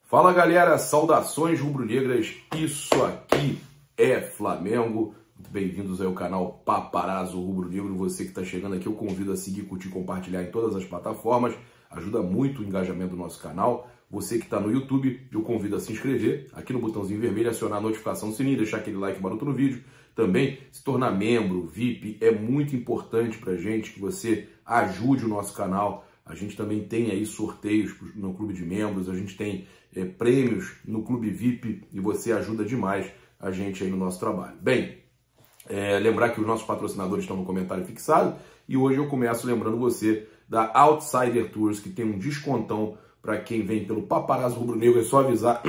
Fala galera, saudações rubro-negras, isso aqui é Flamengo. Muito bem-vindos ao canal Paparazzo Rubro-Negro. Você que está chegando aqui, eu convido a seguir, curtir e compartilhar em todas as plataformas. Ajuda muito o engajamento do nosso canal. Você que está no YouTube, eu convido a se inscrever aqui no botãozinho vermelho, acionar a notificação do sininho, deixar aquele like maroto no vídeo. Também se tornar membro, VIP, é muito importante para a gente que você ajude o nosso canal. A gente também tem aí sorteios no clube de membros, a gente tem prêmios no clube VIP e você ajuda demais a gente aí no nosso trabalho. Bem, lembrar que os nossos patrocinadores estão no comentário fixado e hoje eu começo lembrando você da Outsider Tours, que tem um descontão para quem vem pelo Paparazzo Rubro-Negro. É só avisar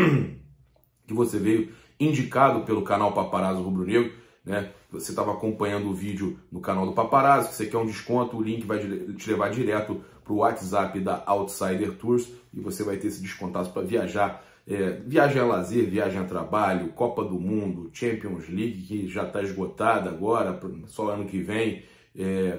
que você veio indicado pelo canal Paparazzo Rubro-Negro, né? Você estava acompanhando o vídeo no canal do Paparazzo, que você quer um desconto, o link vai te levar direto para o WhatsApp da Outsider Tours e você vai ter esse descontaço para viajar. Viagem a lazer, viagem a trabalho, Copa do Mundo, Champions League, que já está esgotada agora, só ano que vem,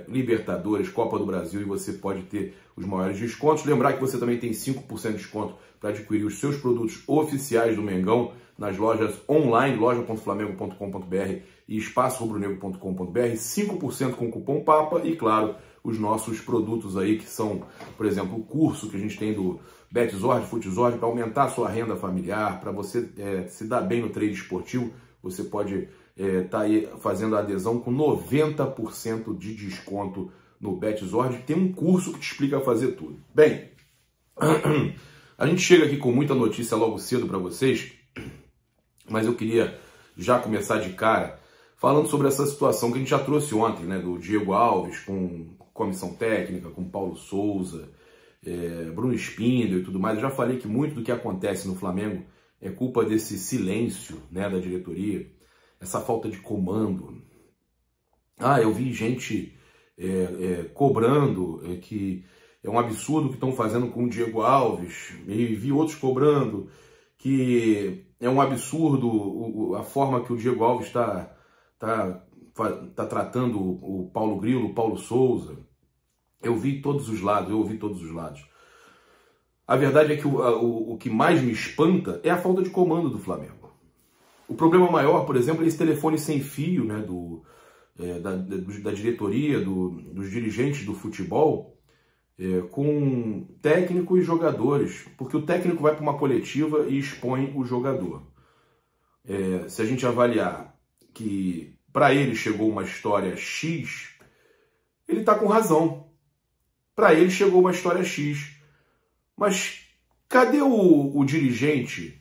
Libertadores, Copa do Brasil, e você pode ter os maiores descontos. Lembrar que você também tem 5% de desconto para adquirir os seus produtos oficiais do Mengão nas lojas online, loja.flamengo.com.br e espaçorubronegro.com.br, 5% com o cupom PAPA e, claro, os nossos produtos aí que são, por exemplo, o curso que a gente tem do Betzord, Futzord, para aumentar a sua renda familiar, para você se dar bem no trade esportivo, você pode estar aí fazendo a adesão com 90% de desconto no Betzord. Tem um curso que te explica a fazer tudo. Bem, a gente chega aqui com muita notícia logo cedo para vocês, mas eu queria já começar de cara falando sobre essa situação que a gente já trouxe ontem, né, do Diego Alves com comissão técnica, com Paulo Souza, Bruno Spindel e tudo mais. Eu já falei que muito do que acontece no Flamengo é culpa desse silêncio, né, da diretoria, essa falta de comando. Eu vi gente cobrando que é um absurdo o que estão fazendo com o Diego Alves, e vi outros cobrando que é um absurdo a forma que o Diego Alves está tratando o Paulo Grilo, o Paulo Souza. Eu vi todos os lados, eu ouvi todos os lados. A verdade é que o que mais me espanta é a falta de comando do Flamengo. O problema maior, por exemplo, é esse telefone sem fio, né, da diretoria, dos dirigentes do futebol, com técnico e jogadores, porque o técnico vai para uma coletiva e expõe o jogador. Se a gente avaliar que para ele chegou uma história X, ele está com razão. Para ele chegou uma história X. Mas cadê o dirigente?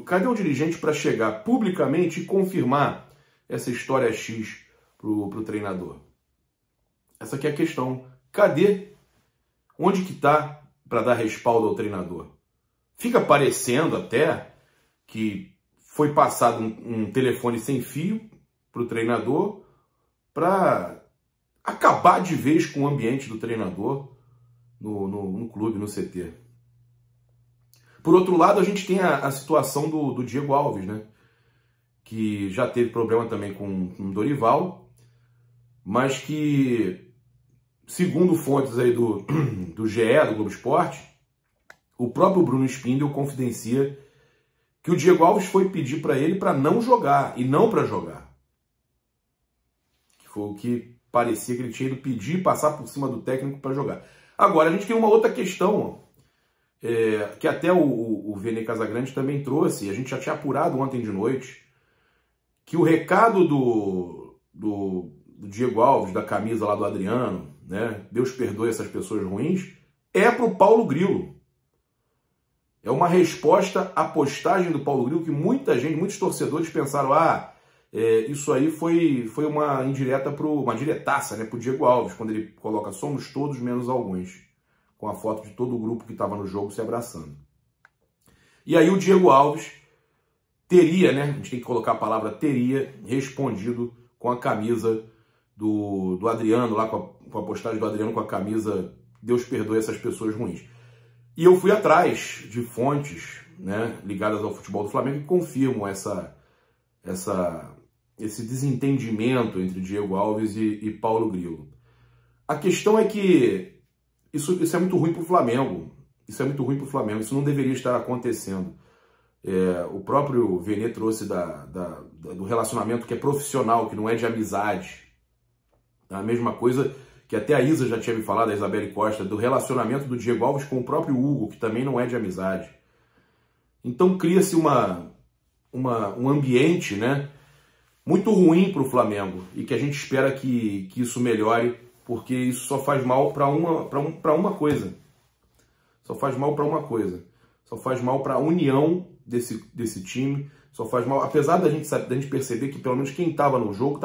Cadê o dirigente para chegar publicamente e confirmar essa história X para o treinador? Essa aqui é a questão. Cadê? Onde que está para dar respaldo ao treinador? Fica parecendo até que foi passado um telefone sem fio para o treinador para acabar de vez com o ambiente do treinador no clube, no CT. Por outro lado, a gente tem a situação do Diego Alves, né? Que já teve problema também com o Dorival, mas que, segundo fontes aí do GE, do Globo Esporte, o próprio Bruno Spindel confidencia que o Diego Alves foi pedir para ele para não jogar e não para jogar. Que foi o que parecia que ele tinha ido pedir e passar por cima do técnico para jogar. Agora, a gente tem uma outra questão, que até o Vene Casagrande também trouxe, e a gente já tinha apurado ontem de noite, que o recado do Diego Alves, da camisa lá do Adriano, né, Deus perdoe essas pessoas ruins, é para o Paulo Grilo. É uma resposta à postagem do Paulo Grilo que muita gente, muitos torcedores pensaram, isso aí foi uma indireta, uma diretaça, né, para o Diego Alves, quando ele coloca somos todos menos alguns, com a foto de todo o grupo que estava no jogo se abraçando. E aí o Diego Alves teria, né, a gente tem que colocar a palavra teria, respondido com a camisa do Adriano, lá com a postagem do Adriano com a camisa Deus perdoe essas pessoas ruins. E eu fui atrás de fontes, né, ligadas ao futebol do Flamengo que confirmam esse desentendimento entre Diego Alves e Paulo Grilo. A questão é que isso é muito ruim para o Flamengo. Isso é muito ruim para o Flamengo, isso não deveria estar acontecendo. O próprio Vene trouxe do relacionamento que é profissional, que não é de amizade. A mesma coisa que até a Isa já tinha me falado, a Isabelle Costa, do relacionamento do Diego Alves com o próprio Hugo, que também não é de amizade. Então cria-se um ambiente, né, muito ruim para o Flamengo e que a gente espera que isso melhore, porque isso só faz mal para uma coisa. Só faz mal para uma coisa. Só faz mal para a união desse time. Só faz mal, apesar da gente perceber que pelo menos quem estava no jogo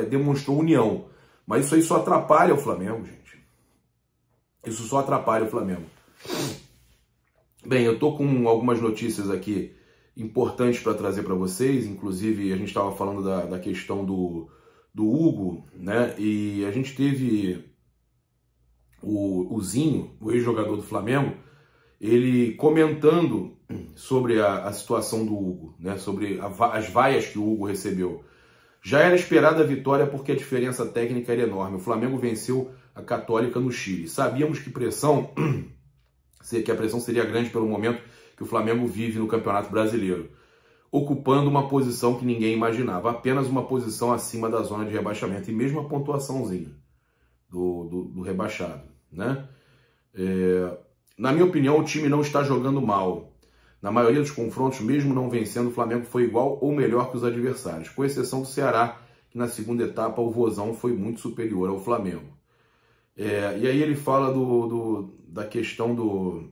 demonstrou união. Mas isso aí só atrapalha o Flamengo, gente. Isso só atrapalha o Flamengo. Bem, eu tô com algumas notícias aqui importantes para trazer para vocês. Inclusive, a gente estava falando da questão do Hugo, né? E a gente teve o Zinho, o ex-jogador do Flamengo, ele comentando sobre a situação do Hugo, né? Sobre as vaias que o Hugo recebeu. Já era esperada a vitória porque a diferença técnica era enorme. O Flamengo venceu a Católica no Chile. Sabíamos que a pressão seria grande pelo momento que o Flamengo vive no Campeonato Brasileiro, ocupando uma posição que ninguém imaginava, apenas uma posição acima da zona de rebaixamento, e mesmo a pontuaçãozinha do rebaixado, né? Na minha opinião, o time não está jogando mal. Na maioria dos confrontos, mesmo não vencendo, o Flamengo foi igual ou melhor que os adversários, com exceção do Ceará, que na segunda etapa o Vozão foi muito superior ao Flamengo. E aí ele fala da questão do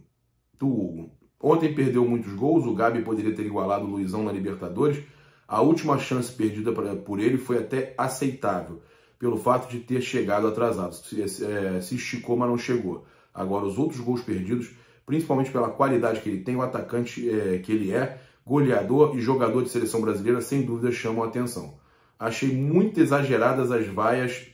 Hugo. Ontem perdeu muitos gols, o Gabi poderia ter igualado o Luizão na Libertadores. A última chance perdida por ele foi até aceitável, pelo fato de ter chegado atrasado. Se esticou, mas não chegou. Agora, os outros gols perdidos, principalmente pela qualidade que ele tem, o atacante que ele é, goleador e jogador de seleção brasileira, sem dúvida chamam a atenção. Achei muito exageradas as vaias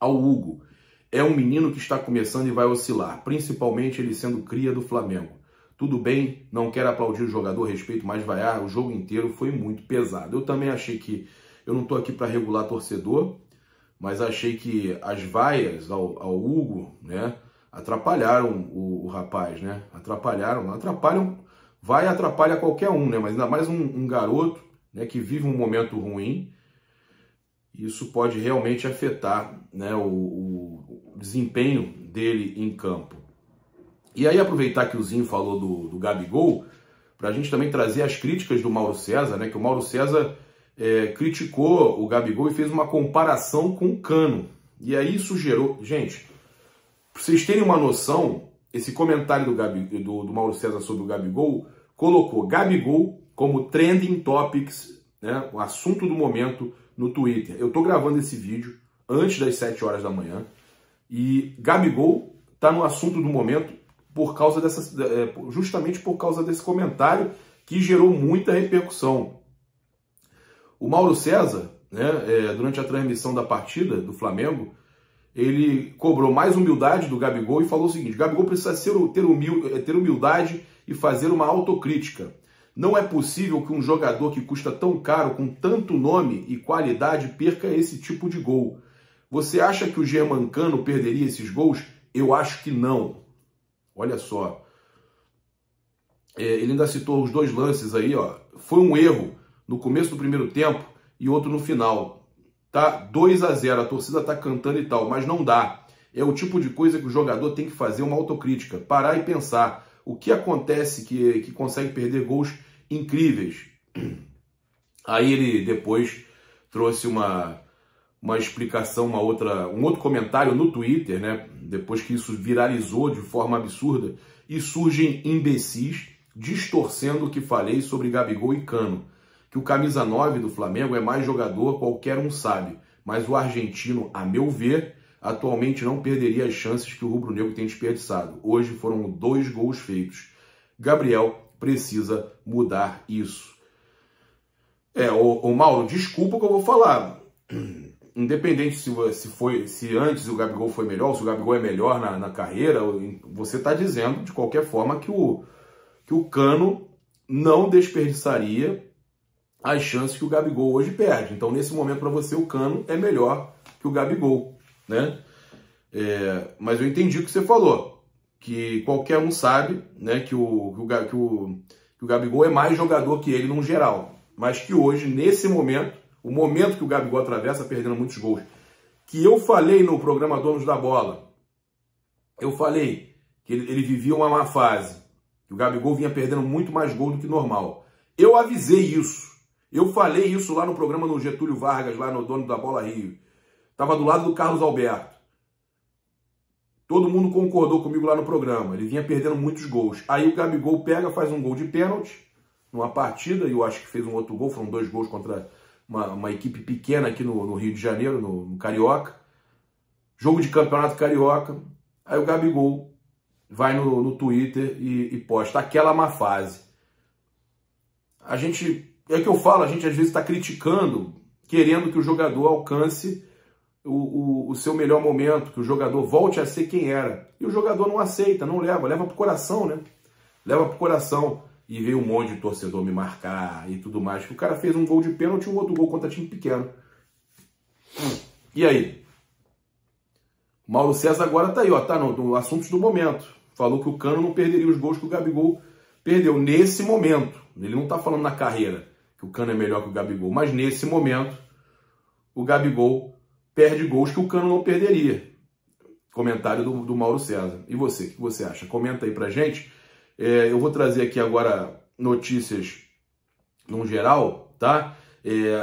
ao Hugo. É um menino que está começando e vai oscilar, principalmente ele sendo cria do Flamengo. Tudo bem, não quero aplaudir o jogador, respeito, mas vaiar o jogo inteiro foi muito pesado. Eu também achei que, eu não estou aqui para regular torcedor, mas achei que as vaias ao Hugo, né, atrapalharam o rapaz, né? Atrapalham, vai atrapalha qualquer um, né? Mas ainda mais um garoto, né, que vive um momento ruim. Isso pode realmente afetar, né, o desempenho dele em campo. E aí aproveitar que o Zinho falou do Gabigol, para a gente também trazer as críticas do Mauro César, né? Que o Mauro César criticou o Gabigol e fez uma comparação com o Cano. E aí isso gerou... Gente, para vocês terem uma noção, esse comentário do Mauro César sobre o Gabigol colocou Gabigol como trending topics, né, o assunto do momento no Twitter. Eu estou gravando esse vídeo antes das 7 horas da manhã e Gabigol está no assunto do momento justamente por causa desse comentário que gerou muita repercussão. O Mauro César, né, durante a transmissão da partida do Flamengo, ele cobrou mais humildade do Gabigol e falou o seguinte: Gabigol precisa ter humildade e fazer uma autocrítica. Não é possível que um jogador que custa tão caro, com tanto nome e qualidade, perca esse tipo de gol. Você acha que o Germancano perderia esses gols? Eu acho que não. Olha só. Ele ainda citou os dois lances aí, ó. Foi um erro no começo do primeiro tempo e outro no final. Tá 2-0, a torcida tá cantando e tal, mas não dá. É o tipo de coisa que o jogador tem que fazer uma autocrítica, parar e pensar o que acontece que consegue perder gols incríveis. Aí ele depois trouxe uma explicação, um outro comentário no Twitter, né? Depois que isso viralizou de forma absurda, e surgem imbecis distorcendo o que falei sobre Gabigol e Cano. Que o camisa 9 do Flamengo é mais jogador, qualquer um sabe. Mas o argentino, a meu ver, atualmente não perderia as chances que o rubro-negro tem desperdiçado. Hoje foram 2 gols feitos. Gabriel precisa mudar isso. Mauro, desculpa o que eu vou falar. Independente se antes o Gabigol foi melhor, se o Gabigol é melhor na carreira, você está dizendo, de qualquer forma, que o Cano não desperdiçaria as chances que o Gabigol hoje perde. Então, nesse momento, para você, o Cano é melhor que o Gabigol, né? Mas eu entendi o que você falou, que qualquer um sabe, né, que o Gabigol é mais jogador que ele num geral. Mas que hoje, nesse momento, o momento que o Gabigol atravessa, perdendo muitos gols, que eu falei no programa Donos da Bola, eu falei que ele vivia uma má fase, que o Gabigol vinha perdendo muito mais gol do que normal. Eu avisei isso. Eu falei isso lá no programa no Getúlio Vargas, lá no Dono da Bola Rio. Estava do lado do Carlos Alberto. Todo mundo concordou comigo lá no programa. Ele vinha perdendo muitos gols. Aí o Gabigol pega, faz um gol de pênalti numa partida, e eu acho que fez um outro gol, foram 2 gols contra uma equipe pequena aqui no Rio de Janeiro, no Carioca. Jogo de campeonato carioca. Aí o Gabigol vai no Twitter e posta aquela má fase. A gente, é o que eu falo, a gente às vezes está criticando, querendo que o jogador alcance o seu melhor momento, que o jogador volte a ser quem era. E o jogador não aceita, não leva pro coração, né? Leva pro coração. E veio um monte de torcedor me marcar e tudo mais. O cara fez um gol de pênalti e um outro gol contra time pequeno. E aí? O Mauro César agora tá aí, ó, tá no assuntos do momento. Falou que o Cano não perderia os gols que o Gabigol perdeu nesse momento. Ele não tá falando na carreira que o Cano é melhor que o Gabigol, mas nesse momento o Gabigol perde gols que o Cano não perderia. Comentário do Mauro César. E você, o que você acha? Comenta aí pra gente. Eu vou trazer aqui agora notícias no geral, tá?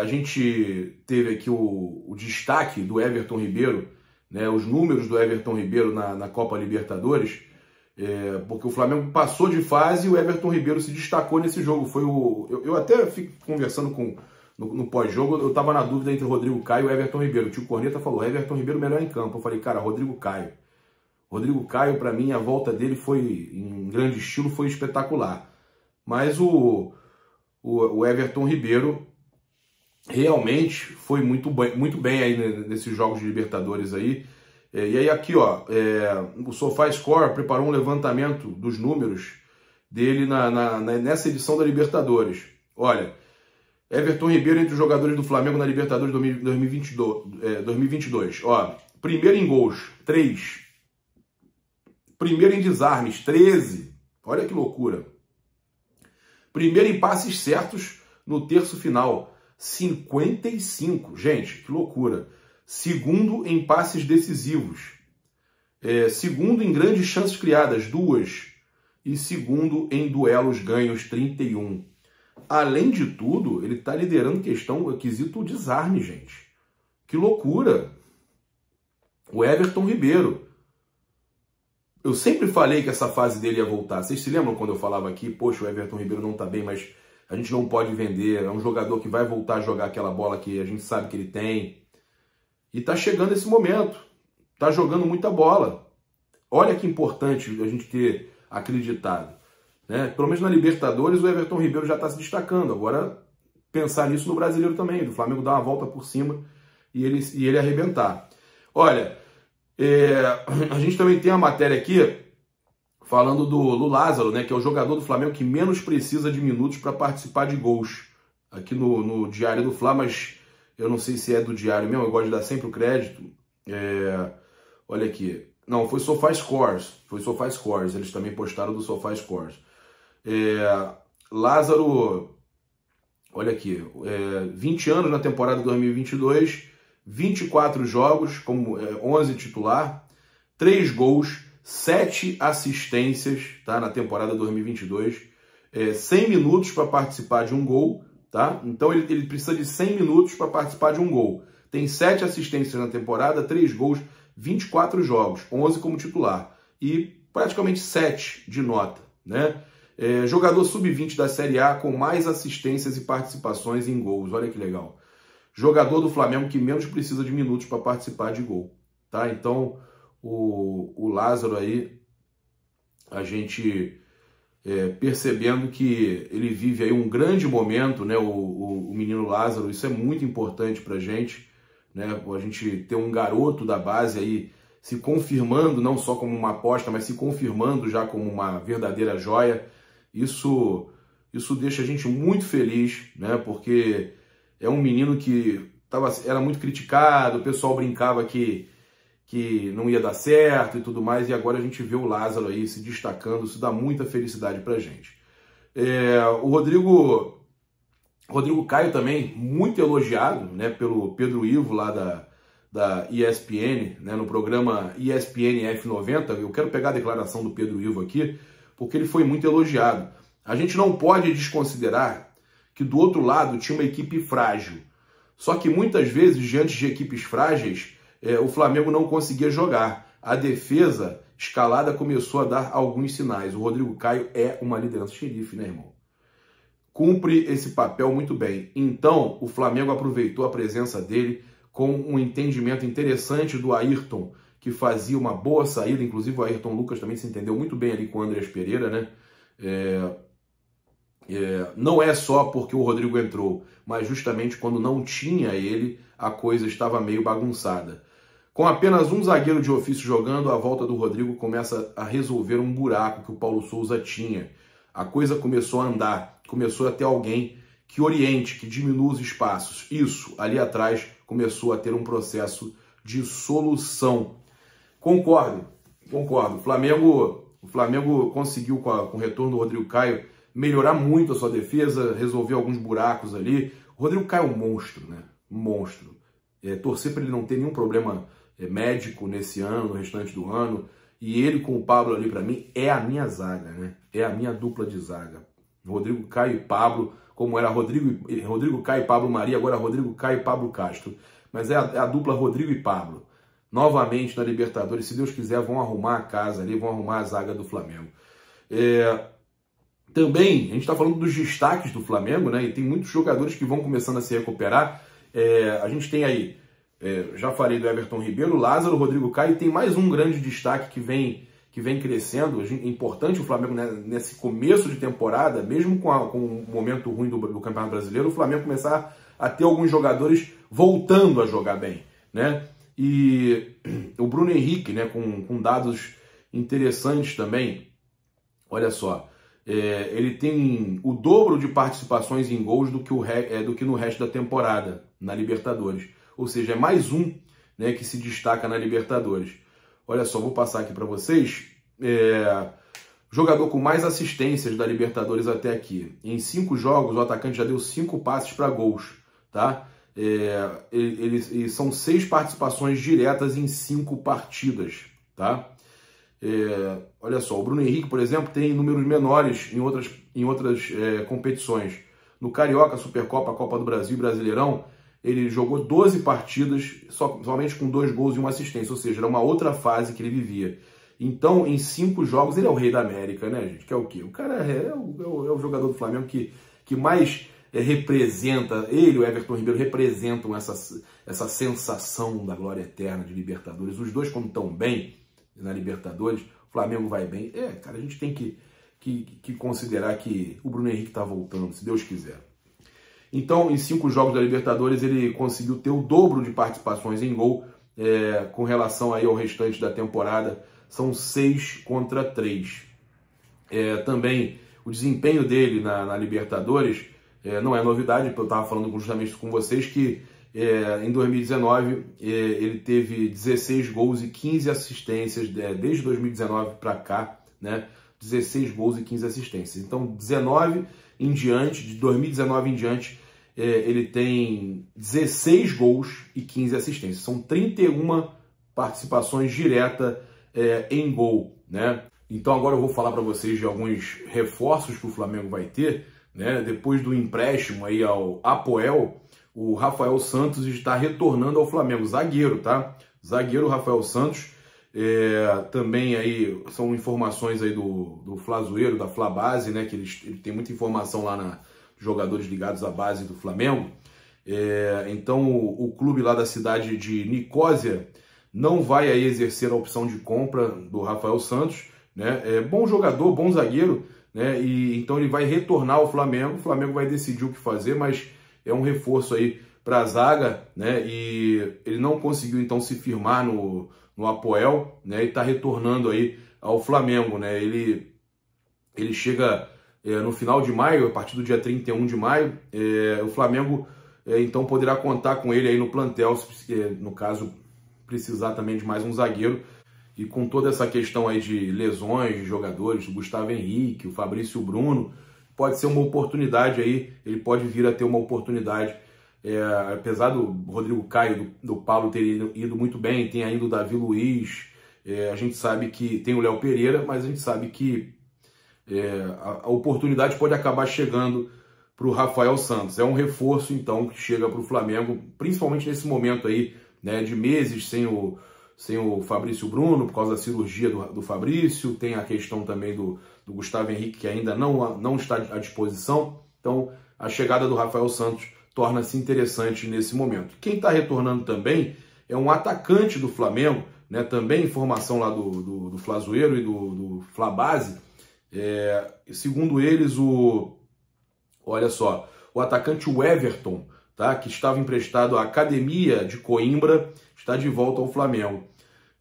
A gente teve aqui o destaque do Everton Ribeiro, né? Os números do Everton Ribeiro na Copa Libertadores, porque o Flamengo passou de fase e o Everton Ribeiro se destacou nesse jogo. Eu até fico conversando no pós-jogo, eu estava na dúvida entre Rodrigo Caio e Everton Ribeiro. O tio Corneta falou, Everton Ribeiro melhor em campo. Eu falei, cara, Rodrigo Caio. Rodrigo Caio, para mim, a volta dele foi, em grande estilo, foi espetacular. Mas o Everton Ribeiro realmente foi muito bem aí nesses jogos de Libertadores aí. E aí aqui, ó, o SofaScore preparou um levantamento dos números dele nessa edição da Libertadores. Olha, Everton Ribeiro entre os jogadores do Flamengo na Libertadores 2022. Ó, primeiro em gols, 3. Primeiro em desarmes, 13. Olha que loucura. Primeiro em passes certos no terço final, 55. Gente, que loucura. Segundo em passes decisivos. Segundo em grandes chances criadas, 2. E segundo em duelos ganhos, 31. Além de tudo, ele está liderando quesito desarme, gente. Que loucura. O Everton Ribeiro. Eu sempre falei que essa fase dele ia voltar. Vocês se lembram quando eu falava aqui, poxa, o Everton Ribeiro não tá bem, mas a gente não pode vender. É um jogador que vai voltar a jogar aquela bola que a gente sabe que ele tem. E tá chegando esse momento. Tá jogando muita bola. Olha que importante a gente ter acreditado. Né? Pelo menos na Libertadores o Everton Ribeiro já está se destacando. Agora pensar nisso no Brasileiro também. Do Flamengo dar uma volta por cima e ele arrebentar. Olha... a gente também tem uma matéria aqui falando do Lázaro, né, que é o jogador do Flamengo que menos precisa de minutos para participar de gols. Aqui no Diário do Fla, mas eu não sei se é do Diário mesmo, eu gosto de dar sempre o crédito. Olha aqui. Não, foi SofaScores. Foi SofaScores, eles também postaram do SofaScores. Lázaro, olha aqui, 20 anos na temporada 2022... 24 jogos, como 11 titular, 3 gols, 7 assistências, tá, na temporada 2022, 100 minutos para participar de um gol, tá? Então ele precisa de 100 minutos para participar de um gol. Tem 7 assistências na temporada, 3 gols, 24 jogos, 11 como titular e praticamente 7 de nota, né? Jogador sub-20 da Série A com mais assistências e participações em gols, olha que legal. Jogador do Flamengo que menos precisa de minutos para participar de gol, tá? Então, o Lázaro aí, a gente percebendo que ele vive aí um grande momento, né? O menino Lázaro, isso é muito importante pra gente, né? A gente ter um garoto da base aí se confirmando, não só como uma aposta, mas se confirmando já como uma verdadeira joia. Isso deixa a gente muito feliz, né? Porque é um menino que era muito criticado, o pessoal brincava que que não ia dar certo e tudo mais, e agora a gente vê o Lázaro aí se destacando, isso dá muita felicidade pra gente. O Rodrigo Caio também, muito elogiado, né, pelo Pedro Ivo lá da ESPN, né, no programa ESPN F90. Eu quero pegar a declaração do Pedro Ivo aqui, porque ele foi muito elogiado. A gente não pode desconsiderar que do outro lado tinha uma equipe frágil. Só que muitas vezes, diante de equipes frágeis, o Flamengo não conseguia jogar. A defesa escalada começou a dar alguns sinais. O Rodrigo Caio é uma liderança xerife, né, irmão? Cumpre esse papel muito bem. Então, o Flamengo aproveitou a presença dele com um entendimento interessante do Ayrton, que fazia uma boa saída. Inclusive, o Ayrton Lucas também se entendeu muito bem ali com o Andreas Pereira, né? Não é só porque o Rodrigo entrou, mas justamente quando não tinha ele, a coisa estava meio bagunçada. Com apenas um zagueiro de ofício jogando, a volta do Rodrigo começa a resolver um buraco que o Paulo Souza tinha. A coisa começou a andar, começou a ter alguém que oriente, que diminua os espaços. Isso, ali atrás, começou a ter um processo de solução. Concordo. O Flamengo conseguiu, com o retorno do Rodrigo Caio, melhorar muito a sua defesa, resolver alguns buracos ali. O Rodrigo Caio é um monstro, né? Um monstro. Torcer para ele não ter nenhum problema médico nesse ano, no restante do ano. E ele com o Pablo ali, para mim, é a minha zaga, né? É a minha dupla de zaga. Rodrigo Caio e Pablo, como era Rodrigo Caio e Pablo Maria, agora Rodrigo Caio e Pablo Castro. Mas é a dupla Rodrigo e Pablo. Novamente na Libertadores, se Deus quiser, vão arrumar a casa ali, vão arrumar a zaga do Flamengo. Também, a gente está falando dos destaques do Flamengo, né? E tem muitos jogadores que vão começando a se recuperar. A gente tem aí, já falei do Everton Ribeiro, Lázaro, Rodrigo Caio, e tem mais um grande destaque que vem crescendo. É importante o Flamengo, né, nesse começo de temporada, mesmo com o momento ruim do Campeonato Brasileiro, o Flamengo começar a ter alguns jogadores voltando a jogar bem, né? E o Bruno Henrique, né, com dados interessantes também. Olha só, ele tem o dobro de participações em gols do que no resto da temporada na Libertadores. Ou seja, é mais um, né, que se destaca na Libertadores. Olha só, vou passar aqui para vocês. Jogador com mais assistências da Libertadores até aqui. Em 5 jogos, o atacante já deu 5 passes para gols, tá? São 6 participações diretas em 5 partidas, tá? Olha só, o Bruno Henrique, por exemplo, tem números menores em outras competições. No Carioca, Supercopa, Copa do Brasil e Brasileirão, ele jogou 12 partidas somente com 2 gols e 1 assistência, ou seja, era uma outra fase que ele vivia. Então, em 5 jogos, ele é o rei da América, né, gente? Que é o quê? O cara é o jogador do Flamengo que mais representa, ele e o Everton Ribeiro representam essa sensação da glória eterna de Libertadores. Os dois, quando estão bem na Libertadores, o Flamengo vai bem. Cara, a gente tem que considerar que o Bruno Henrique está voltando, se Deus quiser. Então, em 5 jogos da Libertadores, ele conseguiu ter o dobro de participações em gol com relação aí ao restante da temporada. São 6 contra 3. Também o desempenho dele na Libertadores não é novidade, eu estava falando justamente com vocês que em 2019 ele teve 16 gols e 15 assistências, desde 2019 para cá, né? 16 gols e 15 assistências. Então, 19 em diante, de 2019 em diante, ele tem 16 gols e 15 assistências. São 31 participações diretas em gol, né? Então agora eu vou falar para vocês de alguns reforços que o Flamengo vai ter, né? Depois do empréstimo aí ao Apoel, o Rafael Santos está retornando ao Flamengo, zagueiro, tá? Zagueiro Rafael Santos. Também aí são informações aí do Flazoeiro, da Flabase, né? Que ele tem muita informação lá na jogadores ligados à base do Flamengo. Então o clube lá da cidade de Nicósia não vai aí exercer a opção de compra do Rafael Santos, né? Bom jogador, bom zagueiro, né? E então ele vai retornar ao Flamengo. O Flamengo vai decidir o que fazer, mas é um reforço aí para a zaga, né? E ele não conseguiu então se firmar no Apoel, né? E está retornando aí ao Flamengo, né? Ele chega no final de maio, a partir do dia 31 de maio, o Flamengo então poderá contar com ele aí no plantel, no caso precisar também de mais um zagueiro. E com toda essa questão aí de lesões de jogadores, o Gustavo Henrique, o Fabrício Bruno, pode ser uma oportunidade aí, ele pode vir a ter uma oportunidade. Apesar do Rodrigo Caio, do Paulo ter ido muito bem, tem ainda o Davi Luiz, a gente sabe que tem o Léo Pereira, mas a gente sabe que a oportunidade pode acabar chegando para o Rafael Santos. É um reforço, então, que chega para o Flamengo, principalmente nesse momento aí, né, de meses sem o Fabrício Bruno, por causa da cirurgia do Fabrício, tem a questão também do Gustavo Henrique, que ainda não está à disposição. Então, a chegada do Rafael Santos torna-se interessante nesse momento. Quem está retornando também é um atacante do Flamengo, né, também informação lá do Flazoeiro e do Flabase. Segundo eles, olha só, o atacante Everton, tá, que estava emprestado à Academia de Coimbra, está de volta ao Flamengo.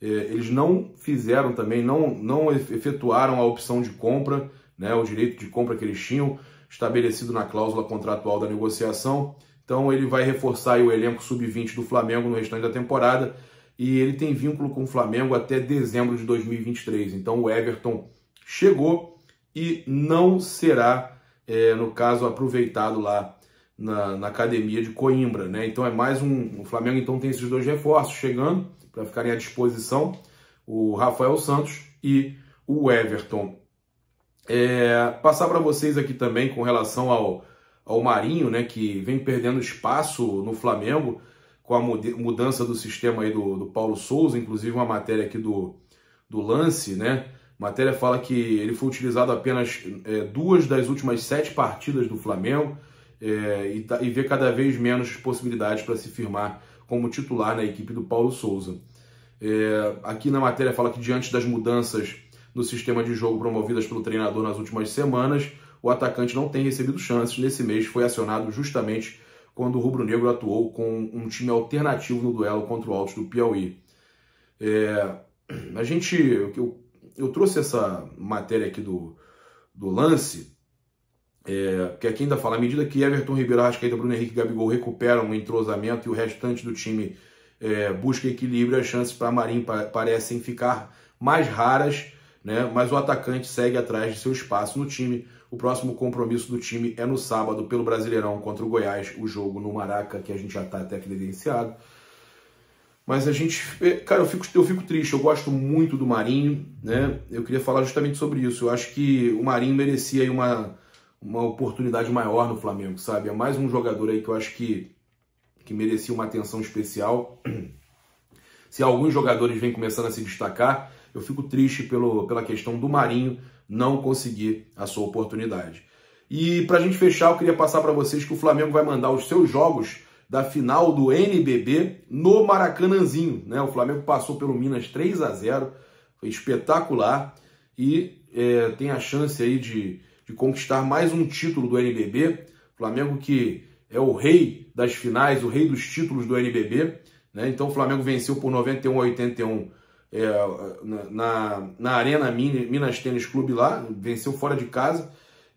Eles não fizeram também, não efetuaram a opção de compra, né, o direito de compra que eles tinham estabelecido na cláusula contratual da negociação. Então ele vai reforçar aí o elenco sub-20 do Flamengo no restante da temporada e ele tem vínculo com o Flamengo até dezembro de 2023. Então o Everton chegou e não será, no caso, aproveitado lá na Academia de Coimbra, né? Então é mais o Flamengo então tem esses dois reforços chegando para ficarem à disposição, o Rafael Santos e o Everton. Passar para vocês aqui também com relação ao Marinho, né, que vem perdendo espaço no Flamengo com a mudança do sistema aí do Paulo Souza, inclusive uma matéria aqui do Lance, né? A matéria fala que ele foi utilizado apenas 2 das últimas 7 partidas do Flamengo e vê cada vez menos possibilidades para se firmar como titular na equipe do Paulo Souza. Aqui na matéria fala que diante das mudanças no sistema de jogo promovidas pelo treinador nas últimas semanas, o atacante não tem recebido chances. Nesse mês foi acionado justamente quando o rubro-negro atuou com um time alternativo no duelo contra o Altos do Piauí. Eu trouxe essa matéria aqui do Lance, que aqui ainda fala, à medida que Everton Ribeiro, Arrascaeta, Bruno Henrique e Gabigol recuperam o entrosamento e o restante do time busca equilíbrio, as chances para Marinho parecem ficar mais raras, né? Mas o atacante segue atrás de seu espaço no time. O próximo compromisso do time é no sábado pelo Brasileirão contra o Goiás, o jogo no Maraca, que a gente já está até credenciado. Mas cara, eu fico triste, eu gosto muito do Marinho, né? Eu queria falar justamente sobre isso. Eu acho que o Marinho merecia aí uma oportunidade maior no Flamengo, sabe? É mais um jogador aí que eu acho que merecia uma atenção especial. Se alguns jogadores vêm começando a se destacar, eu fico triste pela questão do Marinho não conseguir a sua oportunidade. E para a gente fechar, eu queria passar para vocês que o Flamengo vai mandar os seus jogos da final do NBB no Maracanãzinho, né? O Flamengo passou pelo Minas 3-0, foi espetacular e tem a chance aí de conquistar mais um título do NBB. O Flamengo que é o rei das finais, o rei dos títulos do NBB, né? Então o Flamengo venceu por 91-81 na Arena Minas Tênis Clube lá, venceu fora de casa,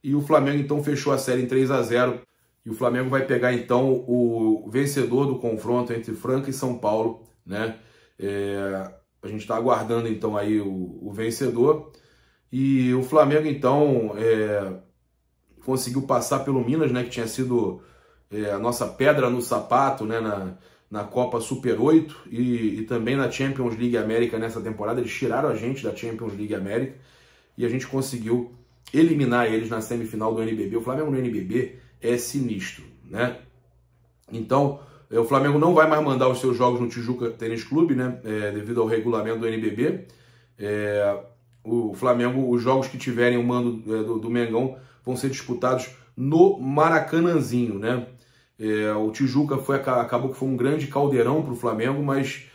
e o Flamengo então fechou a série em 3-0, e o Flamengo vai pegar então o vencedor do confronto entre Franca e São Paulo, né? A gente está aguardando então aí o vencedor, e o Flamengo então conseguiu passar pelo Minas, né, que tinha sido a nossa pedra no sapato, né, na Copa Super 8 e também na Champions League América nessa temporada. Eles tiraram a gente da Champions League América e a gente conseguiu eliminar eles na semifinal do NBB. O Flamengo no NBB é sinistro, né? Então, o Flamengo não vai mais mandar os seus jogos no Tijuca Tênis Clube, né, devido ao regulamento do NBB. O Flamengo, os jogos que tiverem o mando do Mengão vão ser disputados no Maracanãzinho, né? O Tijuca acabou que foi um grande caldeirão para o Flamengo, mas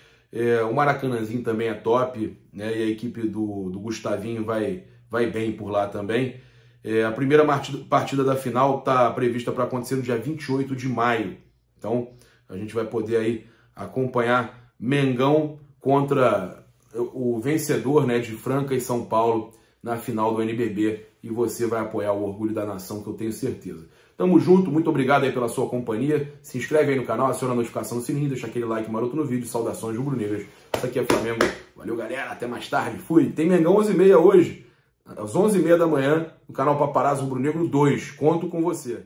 o Maracanãzinho também é top, né? E a equipe do Gustavinho vai bem por lá também. A primeira partida da final está prevista para acontecer no dia 28 de maio. Então a gente vai poder aí acompanhar Mengão contra o vencedor, né, de Franca e São Paulo na final do NBB e você vai apoiar o orgulho da nação, que eu tenho certeza. Tamo junto, muito obrigado aí pela sua companhia. Se inscreve aí no canal, aciona a notificação do sininho, deixa aquele like maroto no vídeo. Saudações rubro-negras. Isso aqui é Flamengo. Valeu, galera. Até mais tarde. Fui. Tem Mengão 11h30 hoje, às 11h30 da manhã, no canal Paparazzo Rubro Negro 2. Conto com você.